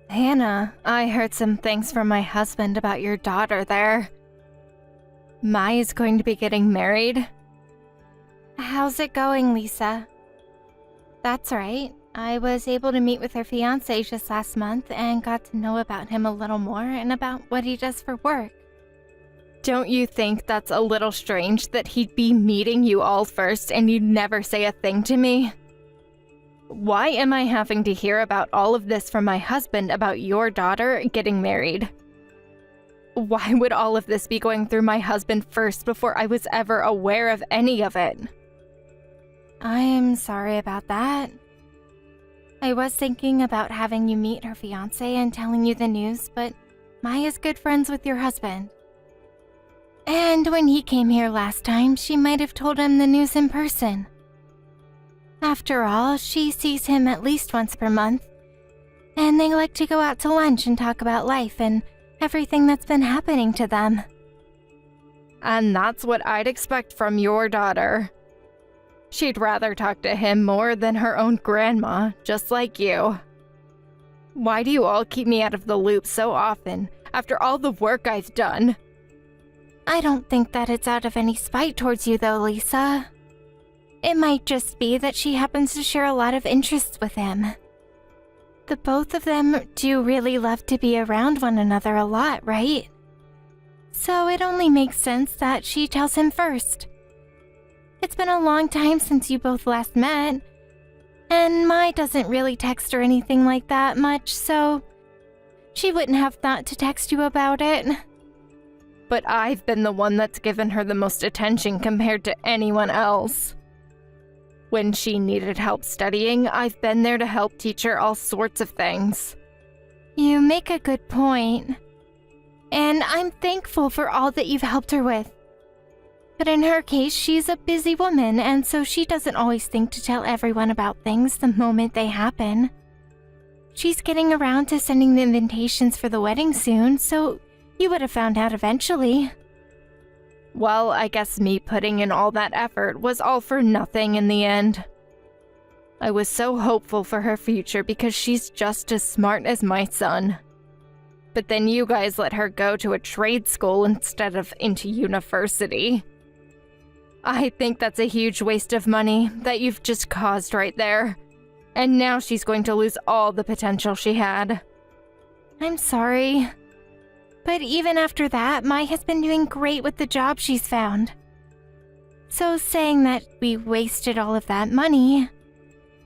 Hannah, I heard some things from my husband about your daughter there. Mai is going to be getting married. How's it going, Lisa? That's right. I was able to meet with her fiancé just last month and got to know about him a little more and about what he does for work. Don't you think that's a little strange that he'd be meeting you all first and you'd never say a thing to me? Why am I having to hear about all of this from my husband about your daughter getting married? Why would all of this be going through my husband first before I was ever aware of any of it? I'm sorry about that. I was thinking about having you meet her fiancé and telling you the news, but Maya's good friends with your husband. And when he came here last time, she might have told him the news in person. After all, she sees him at least once per month, and they like to go out to lunch and talk about life and everything that's been happening to them. And that's what I'd expect from your daughter. She'd rather talk to him more than her own grandma, just like you. Why do you all keep me out of the loop so often, after all the work I've done? I don't think that it's out of any spite towards you though, Lisa. It might just be that she happens to share a lot of interests with him. The both of them do really love to be around one another a lot, right? So it only makes sense that she tells him first. It's been a long time since you both last met, and Mai doesn't really text or anything like that much, so she wouldn't have thought to text you about it. But I've been the one that's given her the most attention compared to anyone else. When she needed help studying, I've been there to help teach her all sorts of things. You make a good point. And I'm thankful for all that you've helped her with. But in her case, she's a busy woman, and so she doesn't always think to tell everyone about things the moment they happen. She's getting around to sending the invitations for the wedding soon, so you would have found out eventually. Well, I guess me putting in all that effort was all for nothing in the end. I was so hopeful for her future because she's just as smart as my son. But then you guys let her go to a trade school instead of into university. I think that's a huge waste of money that you've just caused right there. And now she's going to lose all the potential she had. I'm sorry. But even after that, Mai has been doing great with the job she's found. So saying that we wasted all of that money,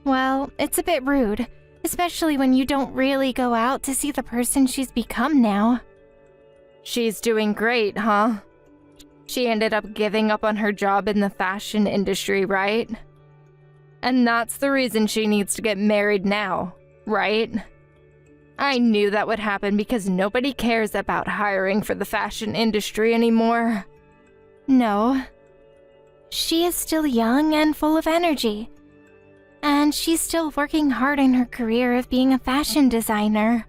well, it's a bit rude, especially when you don't really go out to see the person she's become now. She's doing great, huh? She ended up giving up on her job in the fashion industry, right? And that's the reason she needs to get married now, right? I knew that would happen because nobody cares about hiring for the fashion industry anymore. No. She is still young and full of energy. And she's still working hard in her career of being a fashion designer.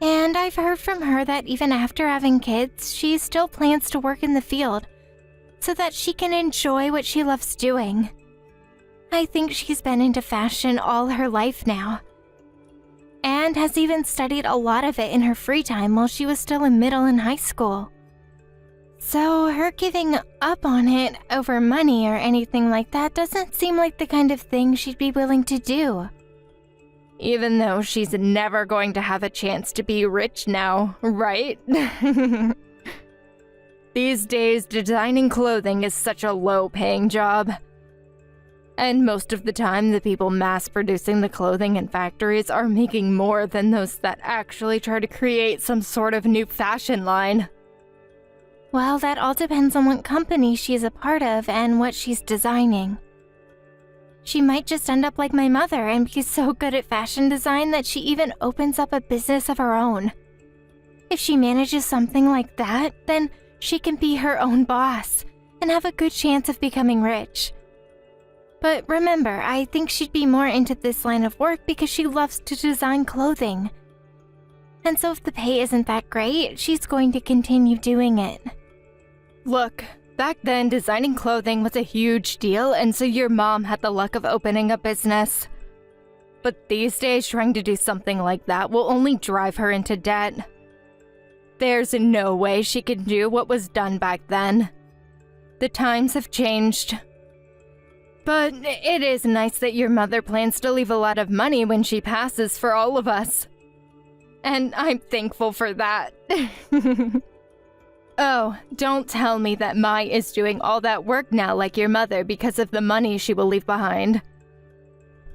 And I've heard from her that even after having kids, she still plans to work in the field so that she can enjoy what she loves doing. I think she's been into fashion all her life now, and has even studied a lot of it in her free time while she was still in middle and high school. So her giving up on it over money or anything like that doesn't seem like the kind of thing she'd be willing to do. Even though she's never going to have a chance to be rich now, right? These days, designing clothing is such a low-paying job. And most of the time, the people mass-producing the clothing in factories are making more than those that actually try to create some sort of new fashion line. Well, that all depends on what company she's a part of and what she's designing. She might just end up like my mother and be so good at fashion design that she even opens up a business of her own. If she manages something like that, then she can be her own boss and have a good chance of becoming rich. But remember, I think she'd be more into this line of work because she loves to design clothing. And so if the pay isn't that great, she's going to continue doing it. Look, back then designing clothing was a huge deal, and so your mom had the luck of opening a business. but these days trying to do something like that will only drive her into debt. There's no way she can do what was done back then. The times have changed. But it is nice that your mother plans to leave a lot of money when she passes for all of us. And I'm thankful for that. Oh, don't tell me that Mai is doing all that work now like your mother because of the money she will leave behind.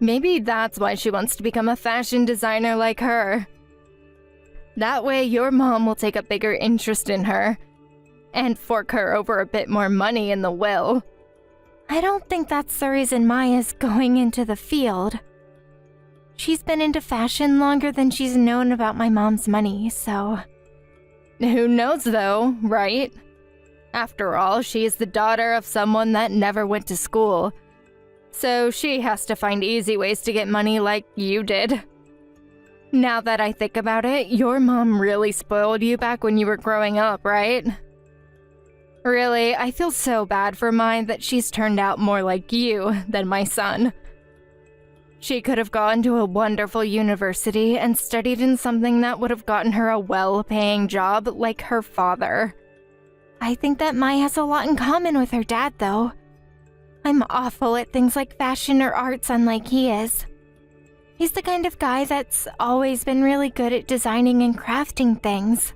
Maybe that's why she wants to become a fashion designer like her. That way your mom will take a bigger interest in her and fork her over a bit more money in the will. I don't think that's the reason Maya's going into the field. She's been into fashion longer than she's known about my mom's money, so... Who knows though, right? After all, she is the daughter of someone that never went to school. So she has to find easy ways to get money like you did. Now that I think about it, your mom really spoiled you back when you were growing up, right? Really, I feel so bad for mine that she's turned out more like you than my son. She could have gone to a wonderful university and studied in something that would have gotten her a well-paying job like her father. I think that Mai has a lot in common with her dad, though. I'm awful at things like fashion or arts, unlike he is. He's the kind of guy that's always been really good at designing and crafting things.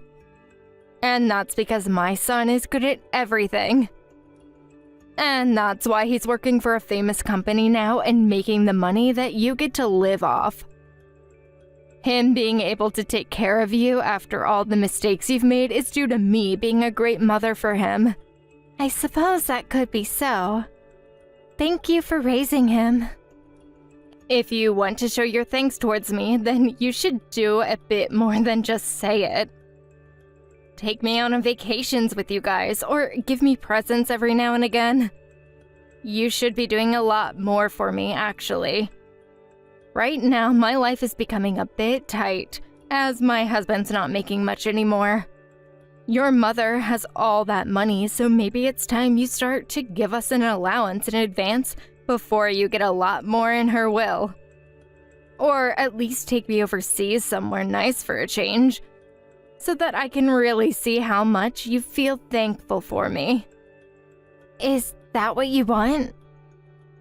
And that's because my son is good at everything. And that's why he's working for a famous company now and making the money that you get to live off. Him being able to take care of you after all the mistakes you've made is due to me being a great mother for him. I suppose that could be so. Thank you for raising him. If you want to show your thanks towards me, then you should do a bit more than just say it. Take me out on vacations with you guys, or give me presents every now and again. You should be doing a lot more for me, actually. Right now, my life is becoming a bit tight, as my husband's not making much anymore. Your mother has all that money, so maybe it's time you start to give us an allowance in advance before you get a lot more in her will. Or at least take me overseas somewhere nice for a change, so that I can really see how much you feel thankful for me. Is that what you want?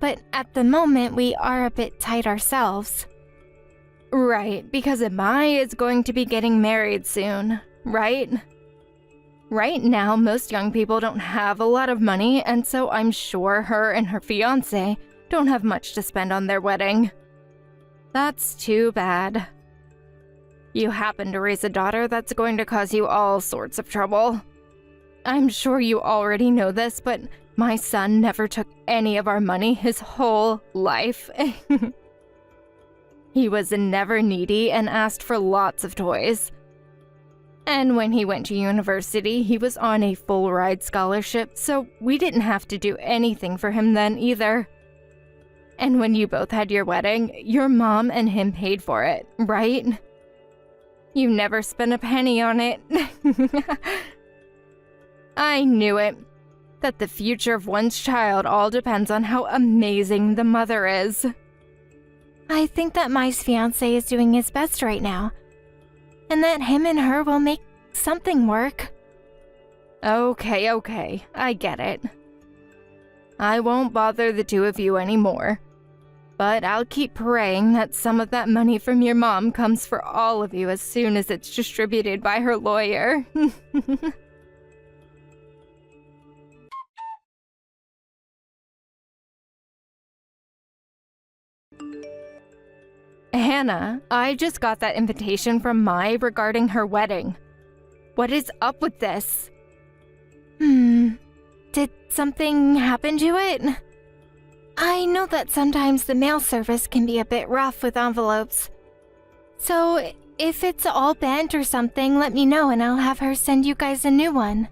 But at the moment, we are a bit tight ourselves. Right, because Mai is going to be getting married soon, right? Right now, most young people don't have a lot of money, and so I'm sure her and her fiancé don't have much to spend on their wedding. That's too bad. You happen to raise a daughter that's going to cause you all sorts of trouble. I'm sure you already know this, but my son never took any of our money his whole life. He was never needy and asked for lots of toys. And when he went to university, he was on a full-ride scholarship, so we didn't have to do anything for him then either. And when you both had your wedding, your mom and him paid for it, right? You never spent a penny on it. I knew it. That the future of one's child all depends on how amazing the mother is. I think that Mai's fiancé is doing his best right now, and that him and her will make something work. Okay, I get it. I won't bother the two of you anymore. But I'll keep praying that some of that money from your mom comes for all of you as soon as it's distributed by her lawyer. Hannah, I just got that invitation from Mai regarding her wedding. What is up with this? Did something happen to it? I know that sometimes the mail service can be a bit rough with envelopes. So, if it's all bent or something, let me know and I'll have her send you guys a new one.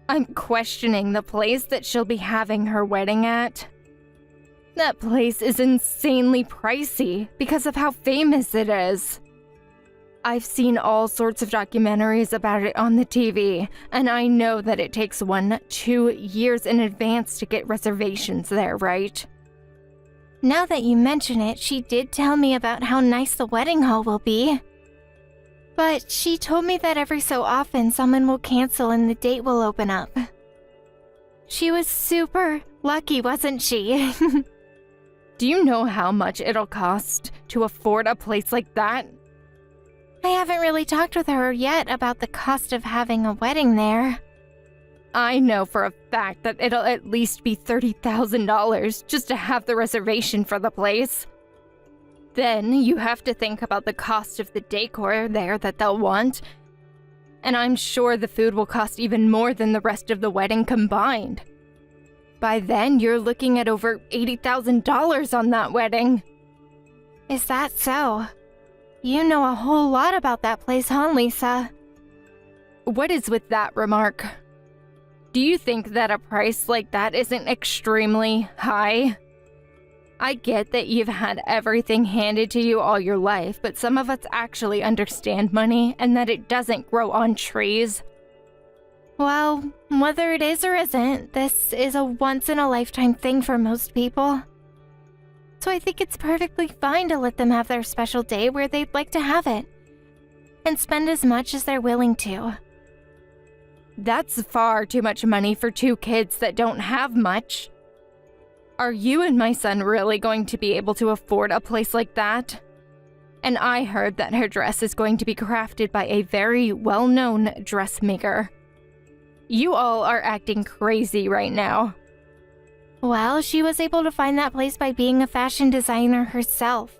I'm questioning the place that she'll be having her wedding at. That place is insanely pricey because of how famous it is. I've seen all sorts of documentaries about it on the TV, and I know that it takes 1-2 years in advance to get reservations there, right? Now that you mention it, she did tell me about how nice the wedding hall will be. But she told me that every so often someone will cancel and the date will open up. She was super lucky, wasn't she? Do you know how much it'll cost to afford a place like that? I haven't really talked with her yet about the cost of having a wedding there. I know for a fact that it'll at least be $30,000 just to have the reservation for the place. Then you have to think about the cost of the decor there that they'll want. And I'm sure the food will cost even more than the rest of the wedding combined. By then, you're looking at over $80,000 on that wedding. Is that so? You know a whole lot about that place, huh, Lisa? What is with that remark? Do you think that a price like that isn't extremely high? I get that you've had everything handed to you all your life, but some of us actually understand money and that it doesn't grow on trees. Well, whether it is or isn't, this is a once-in-a-lifetime thing for most people. So I think it's perfectly fine to let them have their special day where they'd like to have it, and spend as much as they're willing to. That's far too much money for two kids that don't have much. Are you and my son really going to be able to afford a place like that? And I heard that her dress is going to be crafted by a very well-known dressmaker. You all are acting crazy right now. Well, she was able to find that place by being a fashion designer herself.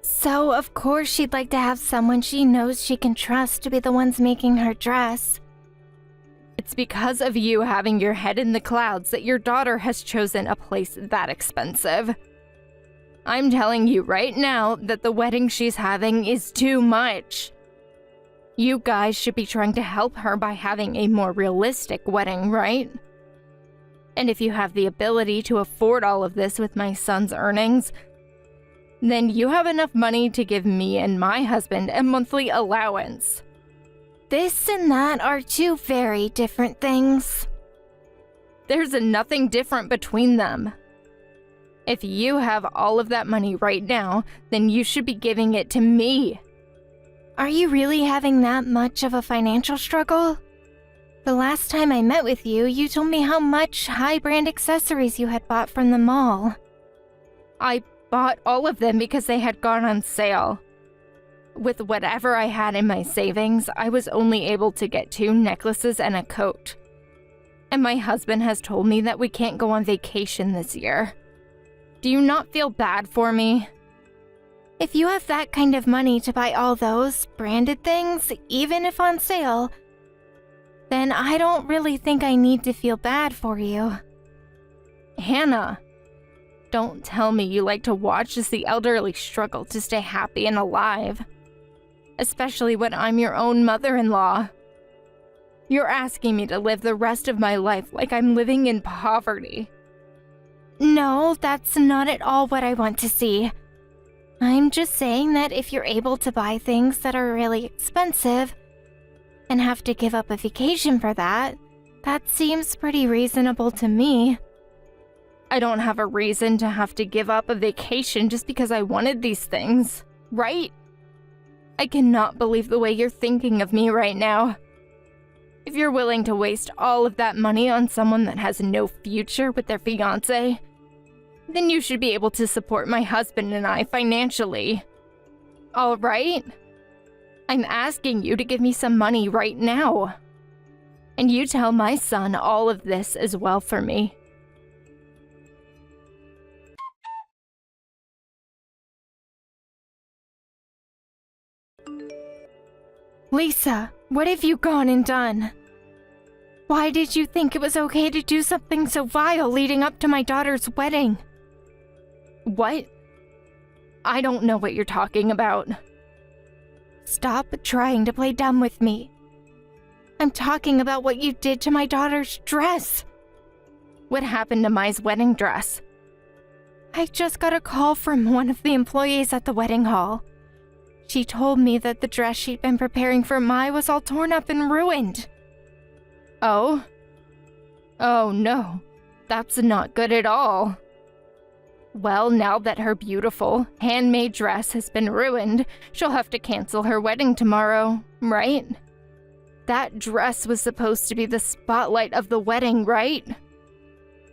So, of course, she'd like to have someone she knows she can trust to be the ones making her dress. It's because of you having your head in the clouds that your daughter has chosen a place that expensive. I'm telling you right now that the wedding she's having is too much. You guys should be trying to help her by having a more realistic wedding, right? And if you have the ability to afford all of this with my son's earnings, then you have enough money to give me and my husband a monthly allowance. This and that are two very different things. There's nothing different between them. If you have all of that money right now, then you should be giving it to me. Are you really having that much of a financial struggle? The last time I met with you, you told me how much high-brand accessories you had bought from the mall. I bought all of them because they had gone on sale. With whatever I had in my savings, I was only able to get 2 necklaces and a coat. And my husband has told me that we can't go on vacation this year. Do you not feel bad for me? If you have that kind of money to buy all those branded things, even if on sale, then I don't really think I need to feel bad for you. Hannah, don't tell me you like to watch as the elderly struggle to stay happy and alive. Especially when I'm your own mother-in-law. You're asking me to live the rest of my life like I'm living in poverty. No, that's not at all what I want to see. I'm just saying that if you're able to buy things that are really expensive and have to give up a vacation for that, that seems pretty reasonable to me. I don't have a reason to have to give up a vacation just because I wanted these things, right? I cannot believe the way you're thinking of me right now. If you're willing to waste all of that money on someone that has no future with their fiancé, then you should be able to support my husband and I financially. All right? I'm asking you to give me some money right now. And you tell my son all of this as well for me. Lisa, what have you gone and done? Why did you think it was okay to do something so vile leading up to my daughter's wedding? What? I don't know what you're talking about. Stop trying to play dumb with me. I'm talking about what you did to my daughter's dress. What happened to Mai's wedding dress? I just got a call from one of the employees at the wedding hall. She told me that the dress she'd been preparing for Mai was all torn up and ruined. Oh? Oh no, that's not good at all. Well, now that her beautiful, handmade dress has been ruined, she'll have to cancel her wedding tomorrow, right? That dress was supposed to be the spotlight of the wedding, right?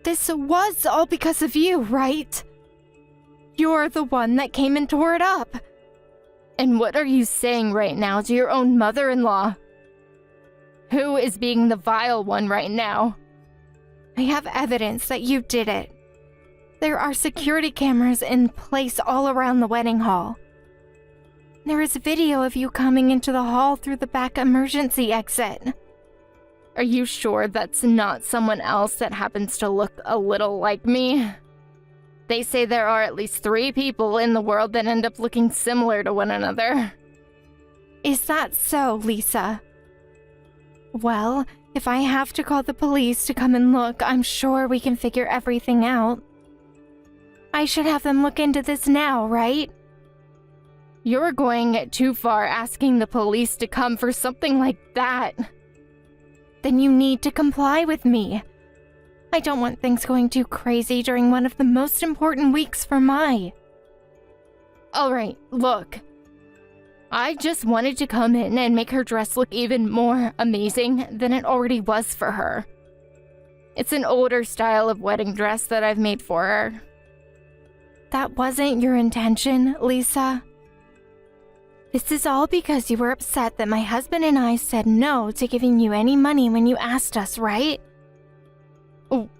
This was all because of you, right? You're the one that came and tore it up. And what are you saying right now to your own mother-in-law? Who is being the vile one right now? I have evidence that you did it. There are security cameras in place all around the wedding hall. There is video of you coming into the hall through the back emergency exit. Are you sure that's not someone else that happens to look a little like me? They say there are at least 3 people in the world that end up looking similar to one another. Is that so, Lisa? Well, if I have to call the police to come and look, I'm sure we can figure everything out. I should have them look into this now, right? You're going too far asking the police to come for something like that. Then you need to comply with me. I don't want things going too crazy during one of the most important weeks for Mai. Alright, look. I just wanted to come in and make her dress look even more amazing than it already was for her. It's an older style of wedding dress that I've made for her. That wasn't your intention, Lisa. This is all because you were upset that my husband and I said no to giving you any money when you asked us, right?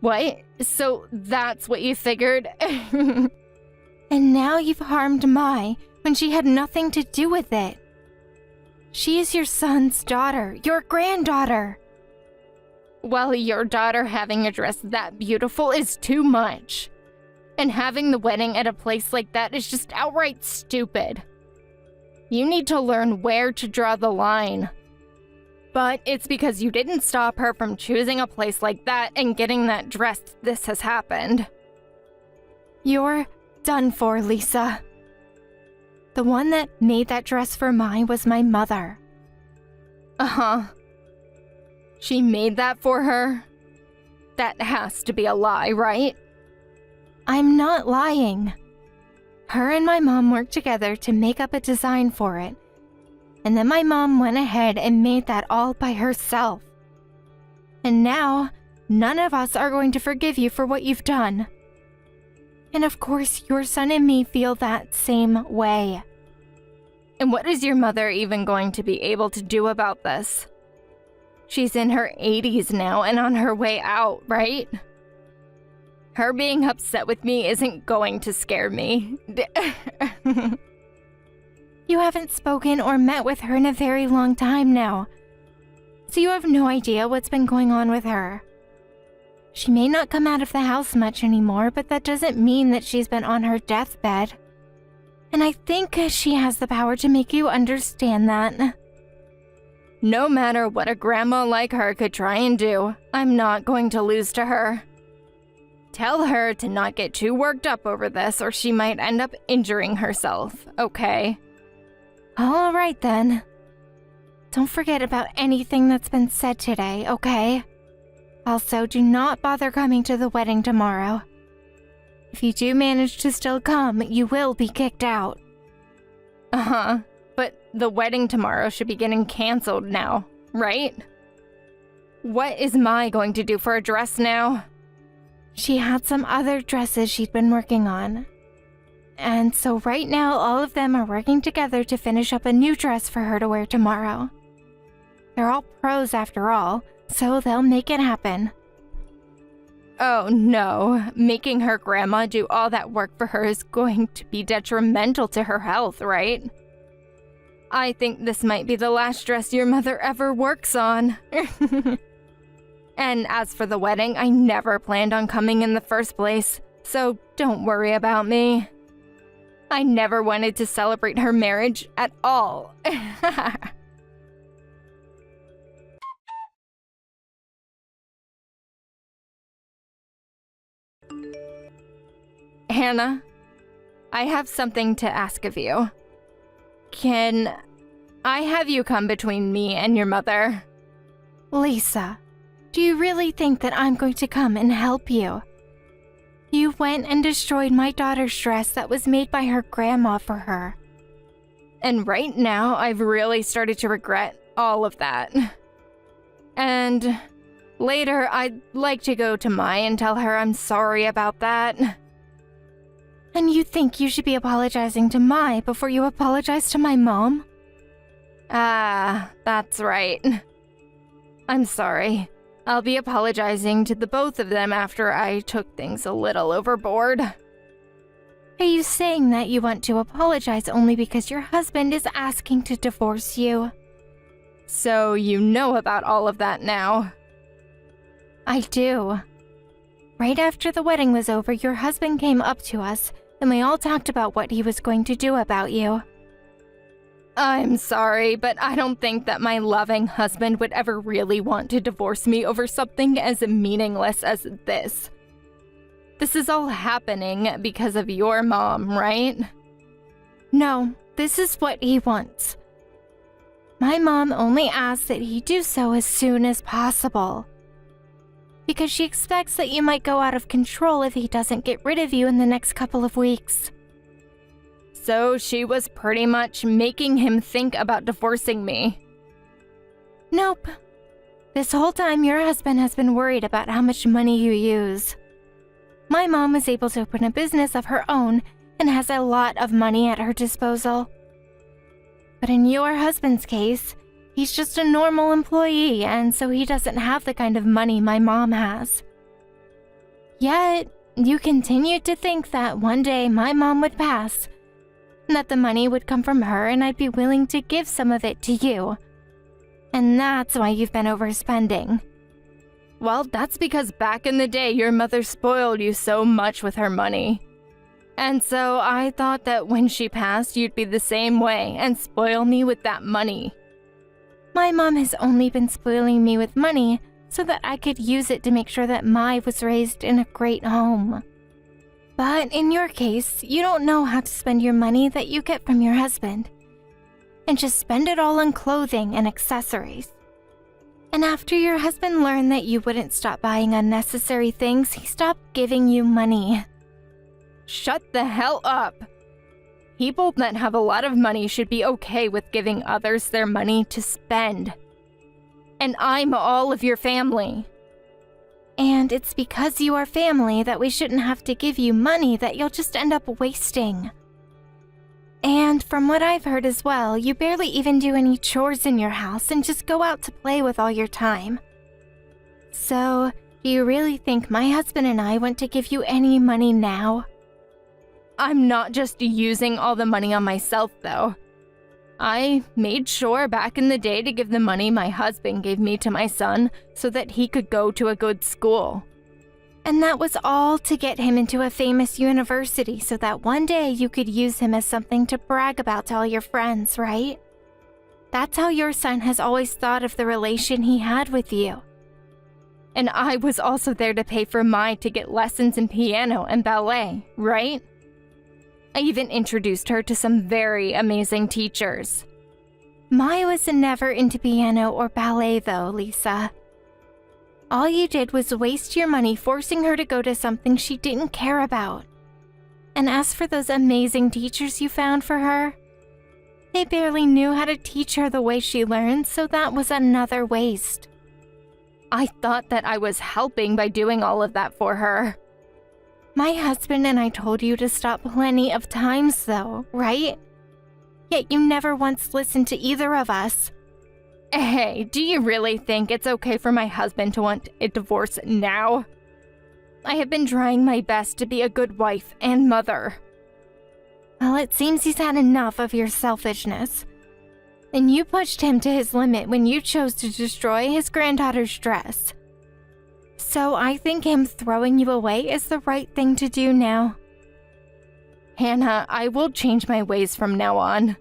What? So that's what you figured? And now you've harmed Mai when she had nothing to do with it. She is your son's daughter, your granddaughter. Well, your daughter having a dress that beautiful is too much. And having the wedding at a place like that is just outright stupid. You need to learn where to draw the line. But it's because you didn't stop her from choosing a place like that and getting that dress this has happened. You're done for, Lisa. The one that made that dress for Mai was my mother. Uh-huh. She made that for her? That has to be a lie, right? I'm not lying. Her and my mom worked together to make up a design for it. And then my mom went ahead and made that all by herself. And now, none of us are going to forgive you for what you've done. And of course, your son and me feel that same way. And what is your mother even going to be able to do about this? She's in her 80s now and on her way out, right? Her being upset with me isn't going to scare me. You haven't spoken or met with her in a very long time now, so you have no idea what's been going on with her. She may not come out of the house much anymore, but that doesn't mean that she's been on her deathbed. And I think she has the power to make you understand that. No matter what a grandma like her could try and do, I'm not going to lose to her. Tell her to not get too worked up over this or she might end up injuring herself, okay? All right then. Don't forget about anything that's been said today, okay? Also, do not bother coming to the wedding tomorrow. If you do manage to still come, you will be kicked out. Uh-huh, but the wedding tomorrow should be getting canceled now, right? What is Mai going to do for a dress now? She had some other dresses she'd been working on. And so right now, all of them are working together to finish up a new dress for her to wear tomorrow. They're all pros after all, so they'll make it happen. Oh no, making her grandma do all that work for her is going to be detrimental to her health, right? I think this might be the last dress your mother ever works on. And as for the wedding, I never planned on coming in the first place, so don't worry about me. I never wanted to celebrate her marriage at all. Hannah, I have something to ask of you. Can I have you come between me and your mother? Lisa, do you really think that I'm going to come and help you? You went and destroyed my daughter's dress that was made by her grandma for her. And right now, I've really started to regret all of that. And later, I'd like to go to Mai and tell her I'm sorry about that. And you think you should be apologizing to Mai before you apologize to my mom? Ah, that's right. I'm sorry. I'll be apologizing to the both of them after I took things a little overboard. Are you saying that you want to apologize only because your husband is asking to divorce you? So you know about all of that now? I do. Right after the wedding was over, your husband came up to us, and we all talked about what he was going to do about you. I'm sorry, but I don't think that my loving husband would ever really want to divorce me over something as meaningless as this. This is all happening because of your mom, right? No, this is what he wants. My mom only asks that he do so as soon as possible, because she expects that you might go out of control if he doesn't get rid of you in the next couple of weeks. So she was pretty much making him think about divorcing me. Nope. This whole time your husband has been worried about how much money you use. My mom was able to open a business of her own and has a lot of money at her disposal. But in your husband's case, he's just a normal employee, and so he doesn't have the kind of money my mom has. Yet, you continued to think that one day my mom would pass, and that the money would come from her and I'd be willing to give some of it to you. And that's why you've been overspending. Well, that's because back in the day, your mother spoiled you so much with her money. And so I thought that when she passed, you'd be the same way and spoil me with that money. My mom has only been spoiling me with money so that I could use it to make sure that Mai was raised in a great home. But in your case, you don't know how to spend your money that you get from your husband, and just spend it all on clothing and accessories. And after your husband learned that you wouldn't stop buying unnecessary things, he stopped giving you money. Shut the hell up! People that have a lot of money should be okay with giving others their money to spend. And I'm all of your family. And it's because you are family that we shouldn't have to give you money that you'll just end up wasting. And from what I've heard as well, you barely even do any chores in your house and just go out to play with all your time. So, do you really think my husband and I want to give you any money now? I'm not just using all the money on myself, though. I made sure back in the day to give the money my husband gave me to my son so that he could go to a good school. And that was all to get him into a famous university so that one day you could use him as something to brag about to all your friends, right? That's how your son has always thought of the relation he had with you. And I was also there to pay for Mai to get lessons in piano and ballet, right? I even introduced her to some very amazing teachers. Mai was never into piano or ballet though, Lisa. All you did was waste your money forcing her to go to something she didn't care about. And as for those amazing teachers you found for her, they barely knew how to teach her the way she learned, so that was another waste. I thought that I was helping by doing all of that for her. My husband and I told you to stop plenty of times though, right? Yet you never once listened to either of us. Hey, do you really think it's okay for my husband to want a divorce now? I have been trying my best to be a good wife and mother. Well, it seems he's had enough of your selfishness. And you pushed him to his limit when you chose to destroy his granddaughter's dress. So I think him throwing you away is the right thing to do now. Hannah, I will change my ways from now on.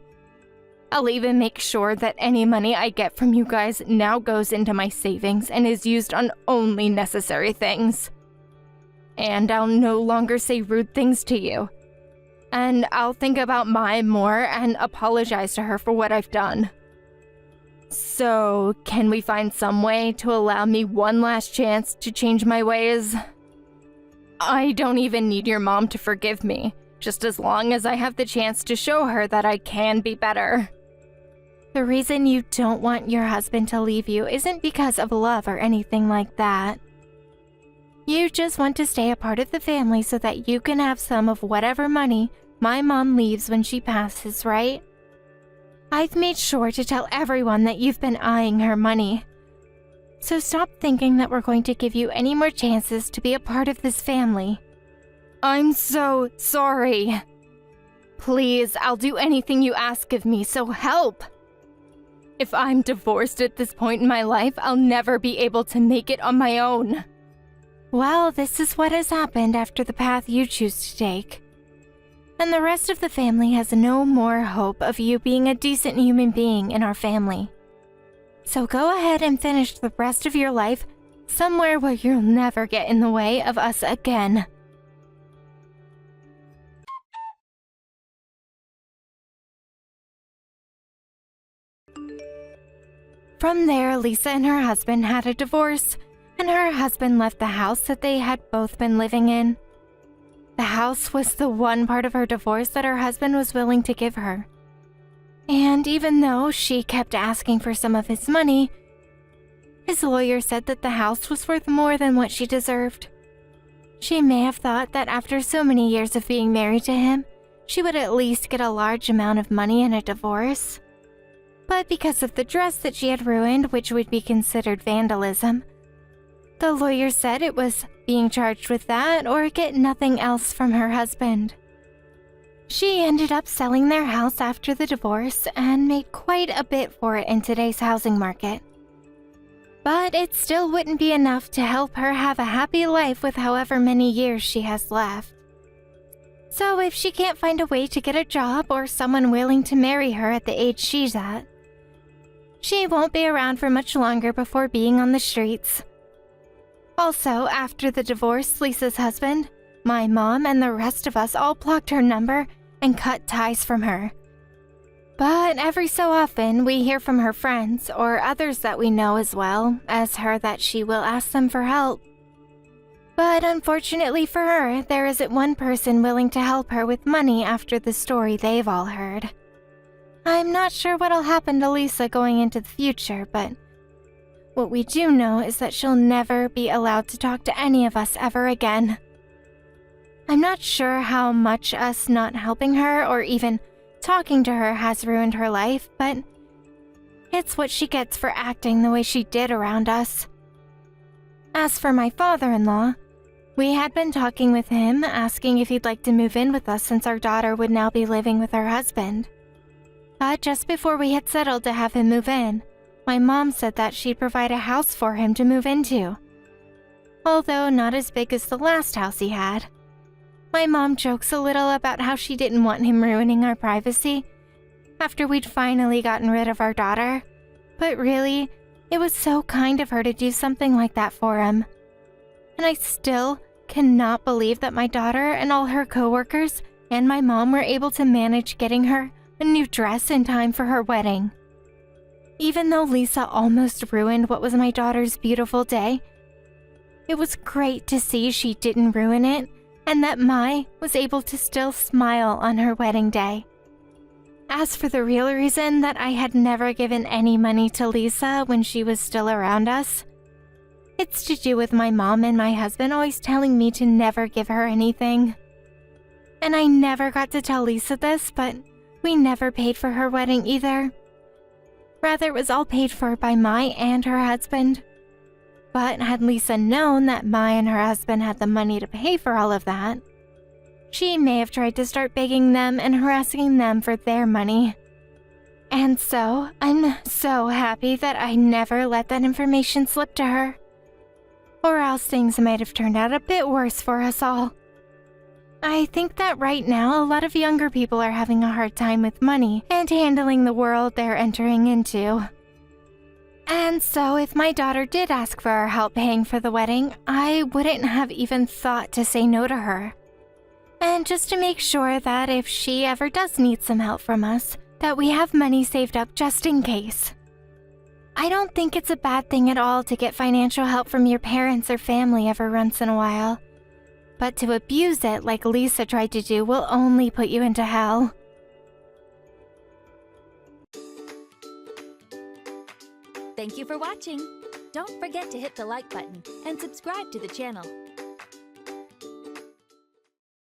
I'll even make sure that any money I get from you guys now goes into my savings and is used on only necessary things. And I'll no longer say rude things to you. And I'll think about Mai more and apologize to her for what I've done. So, can we find some way to allow me one last chance to change my ways? I don't even need your mom to forgive me, just as long as I have the chance to show her that I can be better. The reason you don't want your husband to leave you isn't because of love or anything like that. You just want to stay a part of the family so that you can have some of whatever money my mom leaves when she passes, right? I've made sure to tell everyone that you've been eyeing her money. So stop thinking that we're going to give you any more chances to be a part of this family. I'm so sorry. Please, I'll do anything you ask of me, so help. If I'm divorced at this point in my life, I'll never be able to make it on my own. Well, this is what has happened after the path you choose to take. And the rest of the family has no more hope of you being a decent human being in our family. So go ahead and finish the rest of your life somewhere where you'll never get in the way of us again. From there, Lisa and her husband had a divorce, and her husband left the house that they had both been living in. The house was the one part of her divorce that her husband was willing to give her. And even though she kept asking for some of his money, his lawyer said that the house was worth more than what she deserved. She may have thought that after so many years of being married to him, she would at least get a large amount of money in a divorce. But because of the dress that she had ruined, which would be considered vandalism, the lawyer said it was being charged with that or get nothing else from her husband. She ended up selling their house after the divorce and made quite a bit for it in today's housing market. But it still wouldn't be enough to help her have a happy life with however many years she has left. So if she can't find a way to get a job or someone willing to marry her at the age she's at, she won't be around for much longer before being on the streets. Also, after the divorce, Lisa's husband, my mom, and the rest of us all blocked her number and cut ties from her. But every so often, we hear from her friends or others that we know as well as her that she will ask them for help. But unfortunately for her, there isn't one person willing to help her with money after the story they've all heard. I'm not sure what'll happen to Lisa going into the future, but what we do know is that she'll never be allowed to talk to any of us ever again. I'm not sure how much us not helping her or even talking to her has ruined her life, but it's what she gets for acting the way she did around us. As for my father-in-law, we had been talking with him, asking if he'd like to move in with us since our daughter would now be living with her husband. But just before we had settled to have him move in, my mom said that she'd provide a house for him to move into. Although not as big as the last house he had. My mom jokes a little about how she didn't want him ruining our privacy after we'd finally gotten rid of our daughter. But really, it was so kind of her to do something like that for him. And I still cannot believe that my daughter and all her coworkers and my mom were able to manage getting her a new dress in time for her wedding. Even though Lisa almost ruined what was my daughter's beautiful day, it was great to see she didn't ruin it and that Mai was able to still smile on her wedding day. As for the real reason that I had never given any money to Lisa when she was still around us, it's to do with my mom and my husband always telling me to never give her anything. And I never got to tell Lisa this, but we never paid for her wedding either. Rather, it was all paid for by Mai and her husband. But had Lisa known that Mai and her husband had the money to pay for all of that, she may have tried to start begging them and harassing them for their money. And so, I'm so happy that I never let that information slip to her. Or else things might have turned out a bit worse for us all. I think that right now a lot of younger people are having a hard time with money and handling the world they're entering into. And so if my daughter did ask for our help paying for the wedding, I wouldn't have even thought to say no to her. And just to make sure that if she ever does need some help from us, that we have money saved up just in case. I don't think it's a bad thing at all to get financial help from your parents or family every once in a while. But to abuse it like Lisa tried to do will only put you into hell. Thank you for watching. Don't forget to hit the like button and subscribe to the channel.